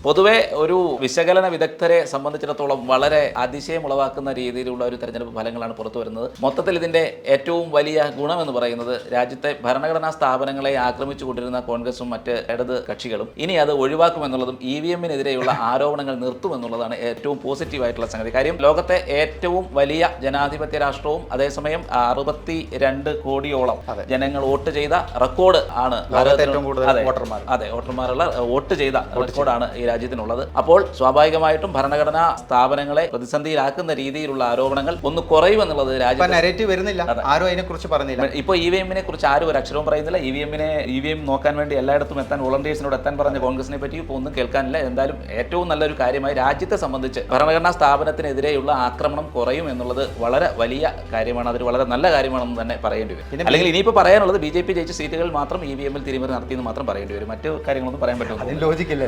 പൊതുവെ ഒരു വിശകലന വിദഗ്ധരെ സംബന്ധിച്ചിടത്തോളം വളരെ അതിശയം ഉളവാക്കുന്ന രീതിയിലുള്ള ഒരു തെരഞ്ഞെടുപ്പ് ഫലങ്ങളാണ് പുറത്തു വരുന്നത്. മൊത്തത്തിൽ ഇതിന്റെ ഏറ്റവും വലിയ ഗുണമെന്ന് പറയുന്നത് രാജ്യത്തെ ഭരണഘടനാ സ്ഥാപനങ്ങളെ ആക്രമിച്ചുകൊണ്ടിരുന്ന കോൺഗ്രസും മറ്റ് ഇടത് കക്ഷികളും ഇനി അത് ഒഴിവാക്കുമെന്നുള്ളതും EVM-നെതിരെയുള്ള ആരോപണങ്ങൾ നിർത്തുമെന്നുള്ളതാണ് ഏറ്റവും പോസിറ്റീവായിട്ടുള്ള സംഗതി. കാര്യം ലോകത്തെ ഏറ്റവും വലിയ ജനാധിപത്യ രാഷ്ട്രവും അതേസമയം 62 കോടിയോളം ജനങ്ങൾ വോട്ട് ചെയ്ത റെക്കോർഡ് ആണ് വോട്ടർമാരുള്ള വോട്ട് ചെയ്ത റെക്കോർഡാണ് ഈ രാജ്യത്തിനുള്ളത്. അപ്പോൾ സ്വാഭാവികമായിട്ടും ഭരണഘടനാ സ്ഥാപനങ്ങളെ പ്രതിസന്ധിയിലാക്കുന്ന രീതിയിലുള്ള ആരോപണങ്ങൾ ഒന്ന് കുറയുമെന്നുള്ളത് രാജ്യത്ത് വരുന്നില്ല. ആരും അതിനെക്കുറിച്ച് പറഞ്ഞില്ല. ഇപ്പോൾ EVM-നെ കുറിച്ച് ആരും ഒരു അക്ഷരവും പറയുന്നില്ല. EVM നോക്കാൻ വേണ്ടി എല്ലായിടത്തും എത്താൻ വോളണ്ടിയേഴ്സിനോട് എത്താൻ പറഞ്ഞ കോൺഗ്രസിനെ പറ്റി ഇപ്പോൾ ഒന്നും കേൾക്കാനില്ല. എന്തായാലും ഏറ്റവും നല്ലൊരു കാര്യമായി രാജ്യത്തെ സംബന്ധിച്ച് ഭരണഘടനാ സ്ഥാപനത്തിനെതിരെയുള്ള ആക്രമണം കുറയും എന്നുള്ളത് വളരെ വലിയ കാര്യമാണ്. അതൊരു വളരെ നല്ല കാര്യമാണെന്ന് തന്നെ പറയേണ്ടി വരും. അല്ലെങ്കിൽ ഇനിയിപ്പോൾ പറയാനുള്ളത് BJP ജയിച്ച സീറ്റുകൾ മാത്രം EVM-ൽ തിരിമറി നടത്തിയെന്ന് മാത്രം പറയേണ്ടി വരും. മറ്റു കാര്യങ്ങളൊന്നും പറയാൻ പറ്റും. ലോജിക്കില്ല.